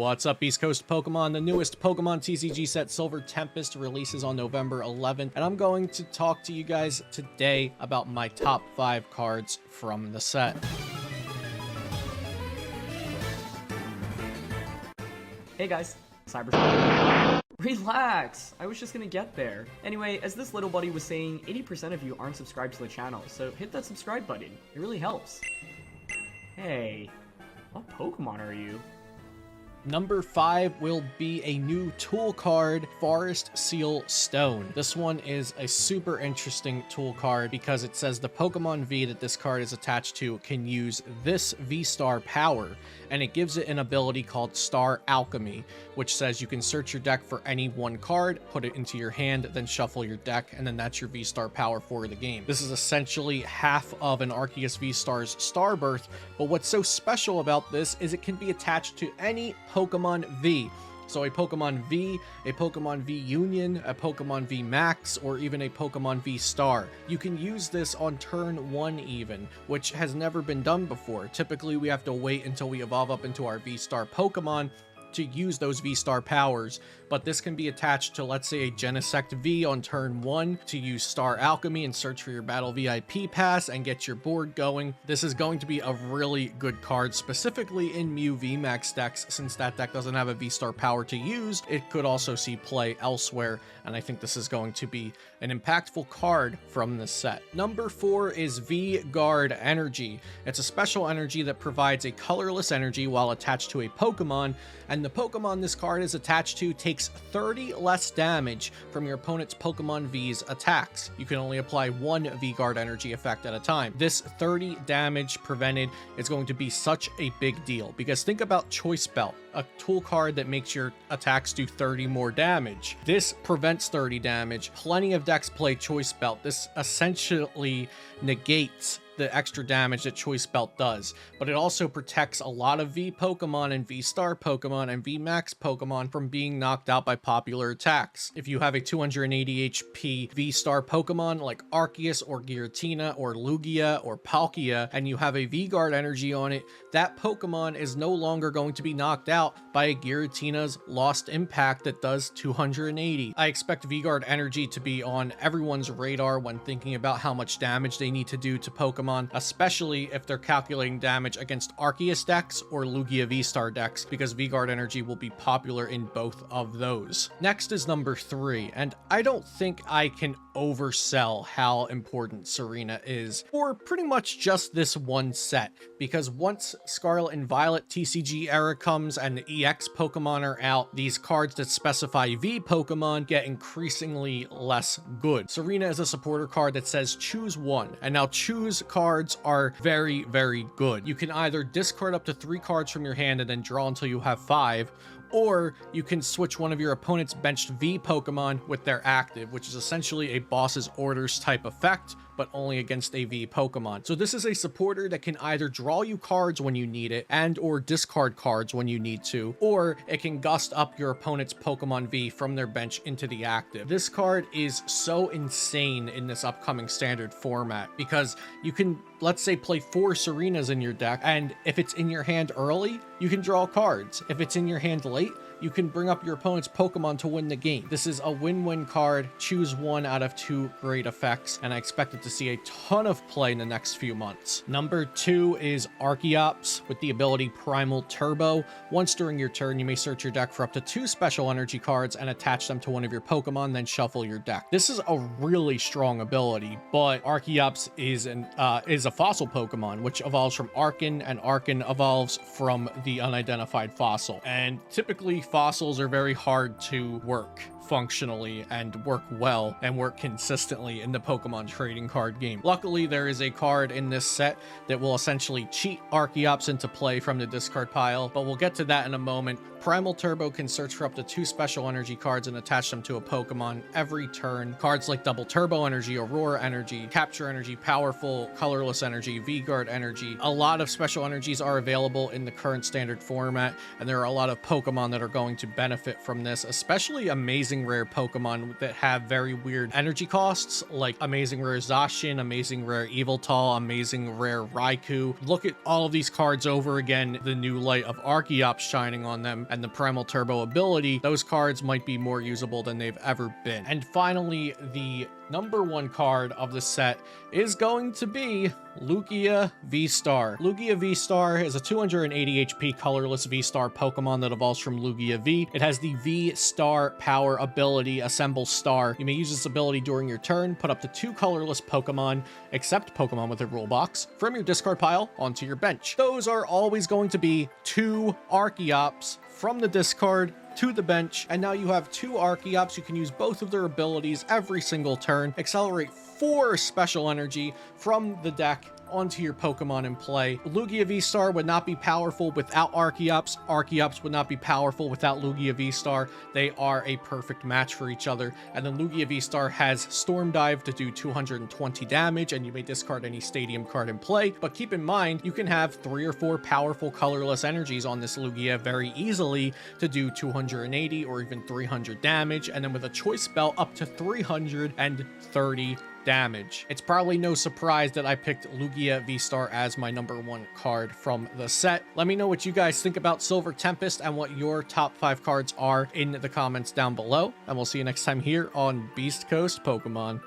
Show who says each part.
Speaker 1: What's up, Beastcoast Pokemon? The newest Pokemon TCG set, Silver Tempest, releases on November 11th, and I'm going to talk to you guys today about my top 5 cards from the set.
Speaker 2: Hey guys, Cyber. Relax, I was just gonna get there. Anyway, as this little buddy was saying, 80% of you aren't subscribed to the channel, so hit that subscribe button. It really helps. Hey, what Pokemon are you?
Speaker 1: Number 5 will be a new tool card, Forest Seal Stone. This one is a super interesting tool card because it says the Pokemon V that this card is attached to can use this V Star power, and it gives it an ability called Star Alchemy, which says you can search your deck for any one card, put it into your hand, then shuffle your deck, and then that's your V Star power for the game. This is essentially half of an Archeops V Star's Star Birth, but what's so special about this is it can be attached to any Pokemon V. So a Pokemon V, a Pokemon V Union, a Pokemon V Max, or even a Pokemon V Star. You can use this on turn 1 even, which has never been done before. Typically, we have to wait until we evolve up into our V Star Pokemon to use those V Star powers, but this can be attached to, let's say, a Genesect V on turn 1 to use Star Alchemy and search for your Battle VIP pass and get your board going. This is going to be a really good card, specifically in Mew VMAX decks. Since that deck doesn't have a V Star power to use, it could also see play elsewhere, and I think this is going to be an impactful card from this set. Number 4 is V-Guard Energy. It's a special energy that provides a colorless energy while attached to a Pokemon, and the Pokemon this card is attached to takes 30 less damage from your opponent's Pokemon V's attacks. You can only apply one V-Guard energy effect at a time. This 30 damage prevented is going to be such a big deal, because think about Choice Belt, a tool card that makes your attacks do 30 more damage. This prevents 30 damage. Plenty of decks play Choice Belt. This essentially negates the extra damage that Choice Belt does, but it also protects a lot of V Pokemon and V Star Pokemon and V Max Pokemon from being knocked out by popular attacks. If you have a 280 HP V Star Pokemon like Arceus or Giratina or Lugia or Palkia, and you have a V-Guard energy on it, that Pokemon is no longer going to be knocked out by a Giratina's Lost Impact that does 280. I expect V-Guard energy to be on everyone's radar when thinking about how much damage they need to do to Pokemon, especially if they're calculating damage against Arceus decks or Lugia V Star decks, because V-Guard energy will be popular in both of those. Next is number 3, and I don't think I can oversell how important Serena is for pretty much just this one set, because once Scarlet and Violet TCG era comes and the EX Pokemon are out, these cards that specify V Pokemon get increasingly less good. Serena is a supporter card that says choose one, and now choose cards are very, very good. You can either discard up to 3 cards from your hand and then draw until you have 5, or you can switch one of your opponent's benched V Pokemon with their active, which is essentially a boss's orders type effect, but only against a V Pokemon. So this is a supporter that can either draw you cards when you need it and or discard cards when you need to, or it can gust up your opponent's Pokemon V from their bench into the active. This card is so insane in this upcoming standard format because you can, let's say, play 4 Serenas in your deck, and if it's in your hand early, you can draw cards. If it's in your hand late, you can bring up your opponent's Pokemon to win the game. This is a win-win card. Choose one out of 2 great effects, and I expect it to see a ton of play in the next few months. Number 2 is Archeops with the ability Primal Turbo. Once during your turn, you may search your deck for up to 2 special energy cards and attach them to one of your Pokemon, then shuffle your deck. This is a really strong ability, but Archeops is a fossil Pokemon, which evolves from Archon, and Archon evolves from the unidentified fossil. And typically, fossils are very hard to work functionally and work well and work consistently in the Pokemon trading card game. Luckily, there is a card in this set that will essentially cheat Archeops into play from the discard pile, but we'll get to that in a moment. Primal Turbo can search for up to 2 special energy cards and attach them to a Pokemon every turn. Cards like Double Turbo Energy, Aurora Energy, Capture Energy, Powerful, Colorless Energy, V-Guard Energy. A lot of special energies are available in the current standard format, and there are a lot of Pokemon that are going to benefit from this, especially amazing rare Pokemon that have very weird energy costs, like amazing rare Zacian, amazing rare Eviltal, amazing rare Raikou. Look at all of these cards over again, the new light of Archeops shining on them, and the Primal Turbo ability. Those cards might be more usable than they've ever been. And finally, the number one card of the set is going to be Lugia V Star. Lugia V Star is a 280 HP colorless V Star Pokemon that evolves from Lugia V. It has the V Star power ability, Assemble Star. You may use this ability during your turn, put up to 2 colorless Pokemon, except Pokemon with a rule box, from your discard pile onto your bench. Those are always going to be 2 Archeops from the discard to the bench, and now you have 2 Archeops. You can use both of their abilities every single turn, accelerate 4 special energy from the deck onto your Pokemon in play. Lugia V Star would not be powerful without Archeops. Archeops would not be powerful without Lugia V Star. They are a perfect match for each other. And then Lugia V Star has Storm Dive to do 220 damage, and you may discard any Stadium card in play. But keep in mind, you can have 3 or 4 powerful colorless energies on this Lugia very easily to do 280 or even 300 damage, and then with a choice spell up to 330 damage. It's probably no surprise that I picked Lugia V Star as my number 1 card from the set. Let me know what you guys think about Silver Tempest and what your top 5 cards are in the comments down below, and we'll see you next time here on Beastcoast Pokemon.